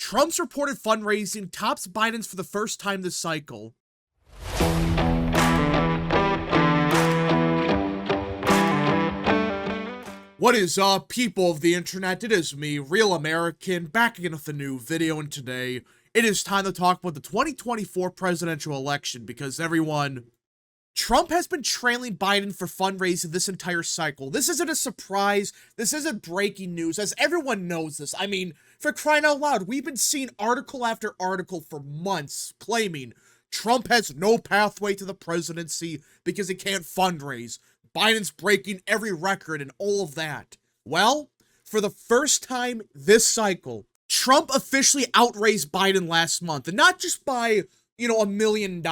Trump's reported fundraising tops Biden's for the first time this cycle. What is up, people of the internet? It is me, Real American, back again with a new video, and today it is time to talk about the 2024 presidential election because Trump has been trailing Biden for fundraising this entire cycle. This isn't a surprise. This isn't breaking news, as everyone knows this. I mean, for crying out loud, we've been seeing article after article for months claiming Trump has no pathway to the presidency because he can't fundraise. Biden's breaking every record and all of that. Well, for the first time this cycle, Trump officially outraised Biden last month, and not just by, $1 million.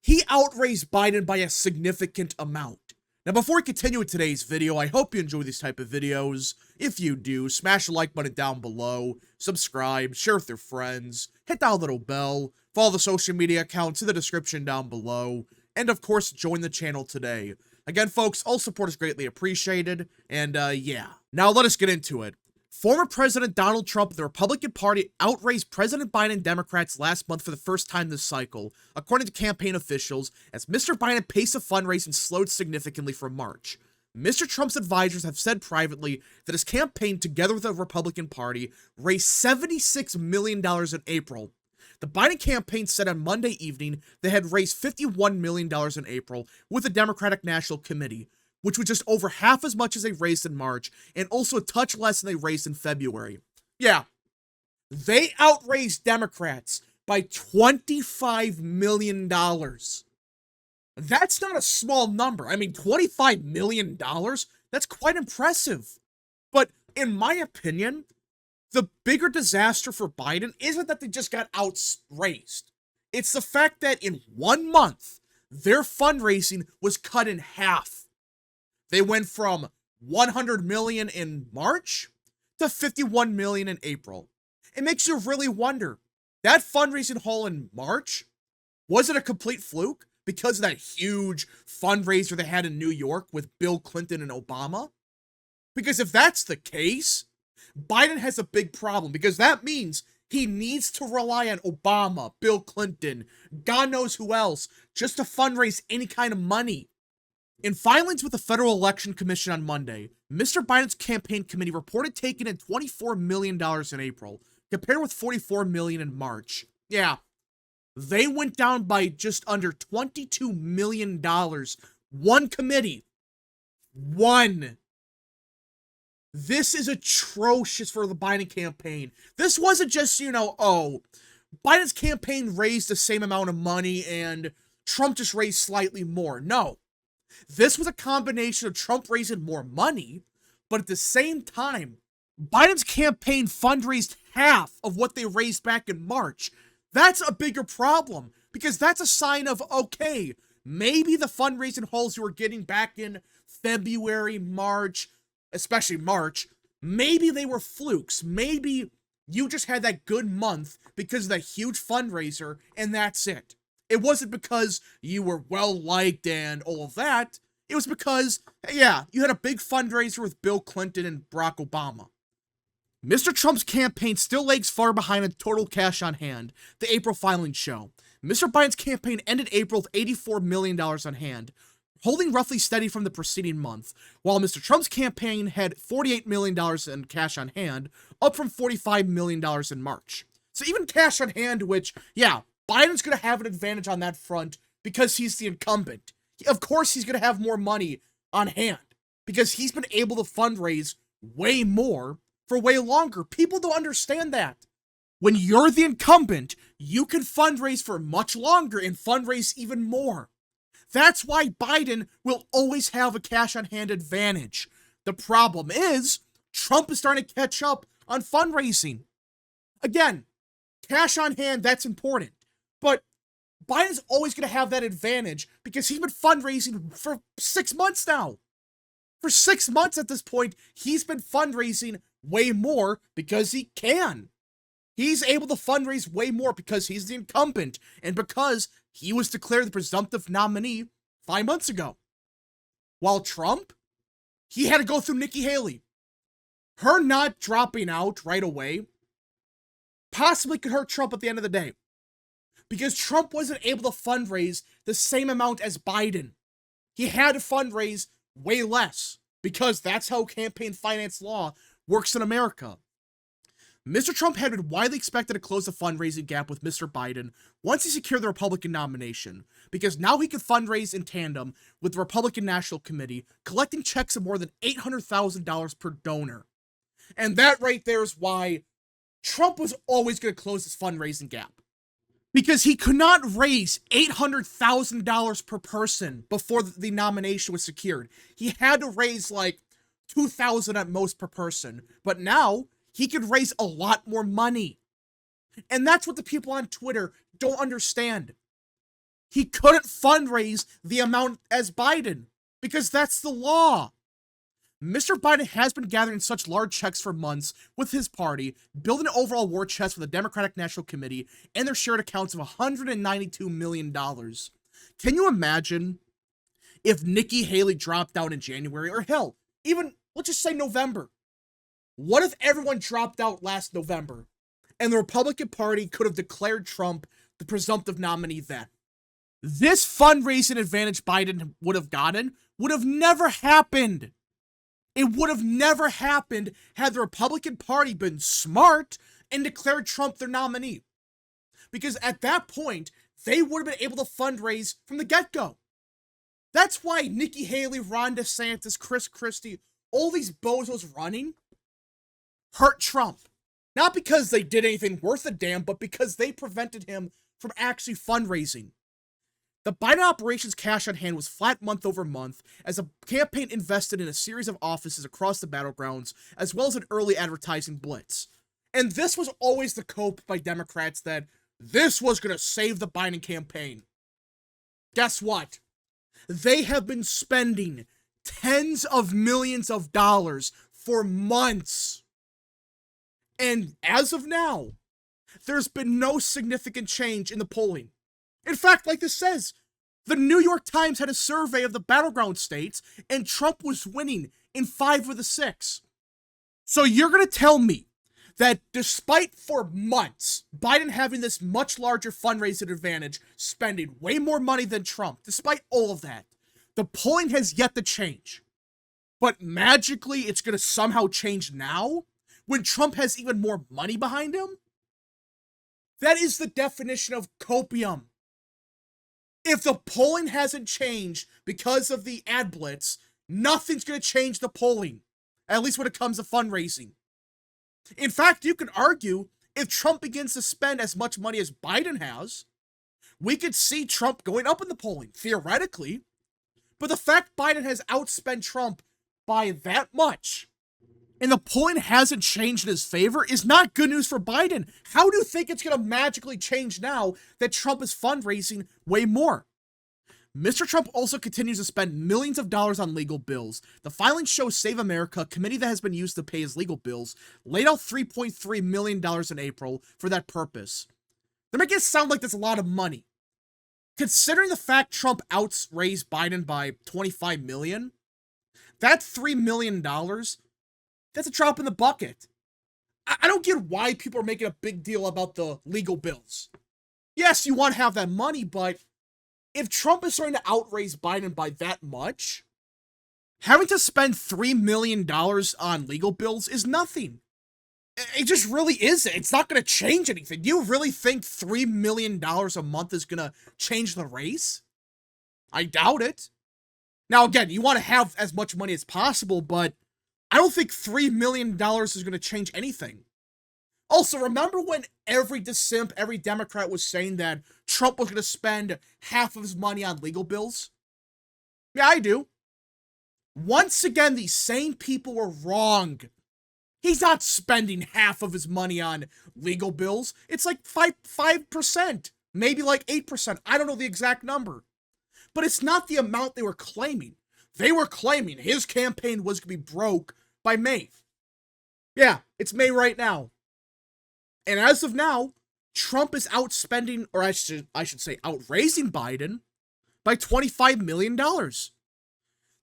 He outraised Biden by a significant amount. Now, before we continue with today's video, I hope you enjoy these type of videos. If you do, smash the like button down below, subscribe, share with your friends, hit that little bell, follow the social media accounts in the description down below, and of course, join the channel today. Again, folks, all support is greatly appreciated, and yeah. Now let us get into it. Former President Donald Trump of the Republican Party outraised President Biden and Democrats last month for the first time this cycle, according to campaign officials, as Mr. Biden's pace of fundraising slowed significantly from March. Mr. Trump's advisors have said privately that his campaign, together with the Republican Party, raised $76 million in April. The Biden campaign said on Monday evening they had raised $51 million in April with the Democratic National Committee, which was just over half as much as they raised in March, and also a touch less than they raised in February. Yeah, they outraised Democrats by $25 million. That's not a small number. I mean, $25 million? That's quite impressive. But in my opinion, the bigger disaster for Biden isn't that they just got outraised. It's the fact that in 1 month, their fundraising was cut in half. They went from $100 million in March to $51 million in April. It makes you really wonder, that fundraising haul in March, was it a complete fluke because of that huge fundraiser they had in New York with Bill Clinton and Obama? Because if that's the case, Biden has a big problem, because that means he needs to rely on Obama, Bill Clinton, God knows who else, just to fundraise any kind of money. In filings with the Federal Election Commission on Monday, Mr. Biden's campaign committee reported taking in $24 million in April, compared with $44 million in March. Yeah, they went down by just under $22 million. One committee. One. This is atrocious for the Biden campaign. This wasn't just, Biden's campaign raised the same amount of money and Trump just raised slightly more. No. This was a combination of Trump raising more money, but at the same time, Biden's campaign fundraised half of what they raised back in March. That's a bigger problem, because that's a sign of, okay, maybe the fundraising hauls you were getting back in February, March, especially March, maybe they were flukes. Maybe you just had that good month because of that huge fundraiser, and that's it. It wasn't because you were well-liked and all of that. It was because, yeah, you had a big fundraiser with Bill Clinton and Barack Obama. Mr. Trump's campaign still lags far behind in total cash on hand, the April filings show. Mr. Biden's campaign ended April with $84 million on hand, holding roughly steady from the preceding month, while Mr. Trump's campaign had $48 million in cash on hand, up from $45 million in March. So even cash on hand, which, yeah, Biden's going to have an advantage on that front because he's the incumbent. Of course he's going to have more money on hand because he's been able to fundraise way more for way longer. People don't understand that. When you're the incumbent, you can fundraise for much longer and fundraise even more. That's why Biden will always have a cash-on-hand advantage. The problem is, Trump is starting to catch up on fundraising. Again, cash on hand, that's important. But Biden's always going to have that advantage because he's been fundraising for 6 months now. For 6 months at this point, he's been fundraising way more because he can. He's able to fundraise way more because he's the incumbent and because he was declared the presumptive nominee 5 months ago. While Trump, he had to go through Nikki Haley. Her not dropping out right away possibly could hurt Trump at the end of the day. Because Trump wasn't able to fundraise the same amount as Biden. He had to fundraise way less, because that's how campaign finance law works in America. Mr. Trump had been widely expected to close the fundraising gap with Mr. Biden once he secured the Republican nomination, because now he could fundraise in tandem with the Republican National Committee, collecting checks of more than $800,000 per donor. And that right there is why Trump was always going to close this fundraising gap. Because he could not raise $800,000 per person before the nomination was secured. He had to raise like $2,000 at most per person. But now he could raise a lot more money. And that's what the people on Twitter don't understand. He couldn't fundraise the amount as Biden, because that's the law. Mr. Biden has been gathering such large checks for months with his party, building an overall war chest for the Democratic National Committee and their shared accounts of $192 million. Can you imagine if Nikki Haley dropped out in January, or hell, even, let's just say November? What if everyone dropped out last November and the Republican Party could have declared Trump the presumptive nominee then? This fundraising advantage Biden would have gotten would have never happened. It would have never happened had the Republican Party been smart and declared Trump their nominee. Because at that point, they would have been able to fundraise from the get-go. That's why Nikki Haley, Ron DeSantis, Chris Christie, all these bozos running hurt Trump. Not because they did anything worth a damn, but because they prevented him from actually fundraising. The Biden operation's cash on hand was flat month over month, as the campaign invested in a series of offices across the battlegrounds, as well as an early advertising blitz. And this was always the cope by Democrats that this was going to save the Biden campaign. Guess what? They have been spending tens of millions of dollars for months. And as of now, there's been no significant change in the polling. In fact, like this says, the New York Times had a survey of the battleground states, and Trump was winning in 5 of the 6. So you're going to tell me that despite for months Biden having this much larger fundraising advantage, spending way more money than Trump, despite all of that, the polling has yet to change. But magically, it's going to somehow change now, when Trump has even more money behind him? That is the definition of copium. If the polling hasn't changed because of the ad blitz, nothing's going to change the polling, at least when it comes to fundraising. In fact, you could argue if Trump begins to spend as much money as Biden has, we could see Trump going up in the polling, theoretically. But the fact Biden has outspent Trump by that much, and the polling hasn't changed in his favor, is not good news for Biden. How do you think it's going to magically change now that Trump is fundraising way more? Mr. Trump also continues to spend millions of dollars on legal bills. The filings show Save America, a committee that has been used to pay his legal bills, laid out $3.3 million in April for that purpose. They're making it sound like that's a lot of money. Considering the fact Trump outraised Biden by $25 million, that $3 million, that's a drop in the bucket. I don't get why people are making a big deal about the legal bills. Yes, you want to have that money, but if Trump is starting to outraise Biden by that much, having to spend $3 million on legal bills is nothing. It just really isn't. It's not going to change anything. Do you really think $3 million a month is going to change the race? I doubt it. Now, again, you want to have as much money as possible, but I don't think $3 million is going to change anything. Also, remember when every DeSimp, every Democrat was saying that Trump was going to spend half of his money on legal bills? Yeah, I do. Once again, these same people were wrong. He's not spending half of his money on legal bills. It's like 5%, maybe like 8%. I don't know the exact number. But it's not the amount they were claiming. They were claiming his campaign was going to be broke by May. Yeah, it's May right now. And as of now, Trump is outspending, or I should say outraising Biden by $25 million.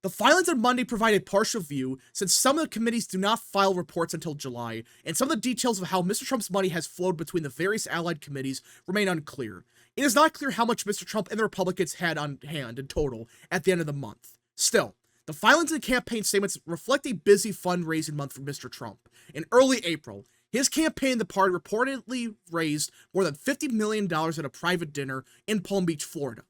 The filings on Monday provide a partial view, since some of the committees do not file reports until July, and some of the details of how Mr. Trump's money has flowed between the various allied committees remain unclear. It is not clear how much Mr. Trump and the Republicans had on hand in total at the end of the month. Still, the filings and campaign statements reflect a busy fundraising month for Mr. Trump. In early April, his campaign and the party reportedly raised more than $50 million at a private dinner in Palm Beach, Florida.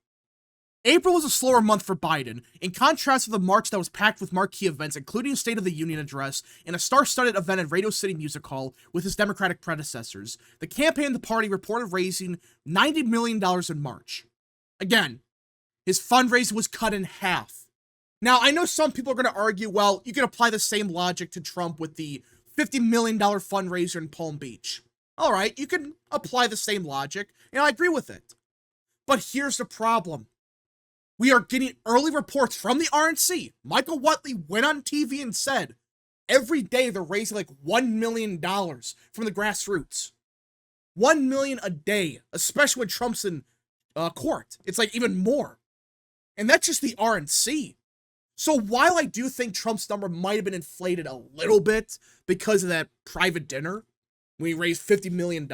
April was a slower month for Biden, in contrast to the March that was packed with marquee events, including a State of the Union address and a star-studded event at Radio City Music Hall with his Democratic predecessors. The campaign and the party reported raising $90 million in March. Again, his fundraising was cut in half. Now, I know some people are going to argue, well, you can apply the same logic to Trump with the $50 million fundraiser in Palm Beach. All right, you can apply the same logic, and I agree with it. But here's the problem. We are getting early reports from the RNC. Michael Whatley went on TV and said, every day they're raising like $1 million from the grassroots. $1 million a day, especially when Trump's in court. It's like even more. And that's just the RNC. So while I do think Trump's number might have been inflated a little bit because of that private dinner, when he raised $50 million,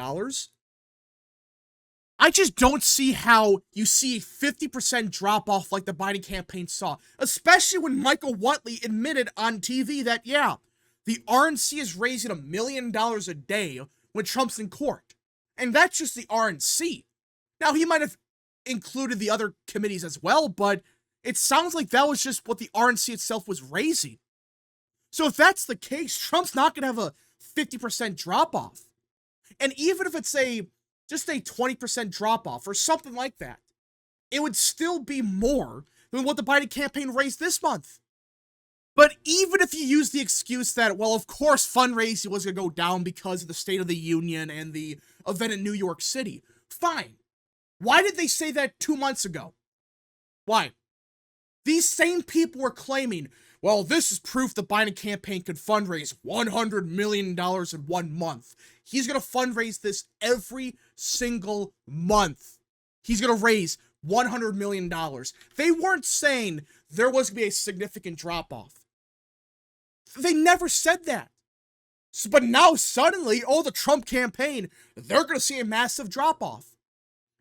I just don't see how you see a 50% drop-off like the Biden campaign saw, especially when Michael Whatley admitted on TV that, yeah, the RNC is raising $1 million a day when Trump's in court. And that's just the RNC. Now, he might have included the other committees as well, but it sounds like that was just what the RNC itself was raising. So if that's the case, Trump's not going to have a 50% drop-off. And even if it's just a 20% drop-off or something like that, it would still be more than what the Biden campaign raised this month. But even if you use the excuse that, well, of course fundraising was going to go down because of the State of the Union and the event in New York City, fine. Why did they say that 2 months ago? Why? These same people were claiming, well, this is proof the Biden campaign could fundraise $100 million in 1 month. He's going to fundraise this every single month. He's going to raise $100 million. They weren't saying there was going to be a significant drop-off. They never said that. But now suddenly, the Trump campaign, they're going to see a massive drop-off.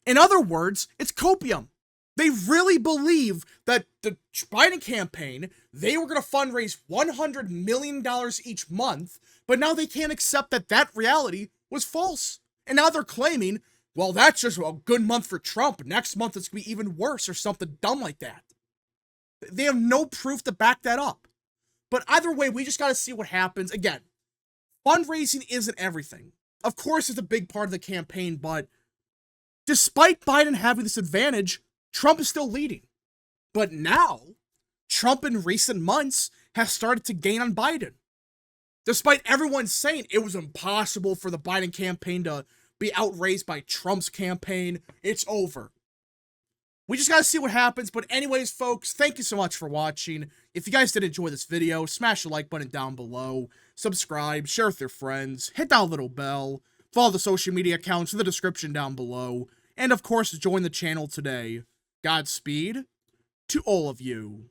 In other words, it's copium. They really believe that the Biden campaign, they were going to fundraise $100 million each month, but now they can't accept that that reality was false. And now they're claiming, well, that's just a good month for Trump. Next month it's going to be even worse or something dumb like that. They have no proof to back that up. But either way, we just got to see what happens. Again, fundraising isn't everything. Of course, it's a big part of the campaign, but despite Biden having this advantage, Trump is still leading. But now, Trump in recent months has started to gain on Biden. Despite everyone saying it was impossible for the Biden campaign to be outraised by Trump's campaign, it's over. We just gotta see what happens, but anyways, folks, thank you so much for watching. If you guys did enjoy this video, smash the like button down below, subscribe, share with your friends, hit that little bell, follow the social media accounts in the description down below, and of course, join the channel today. Godspeed to all of you.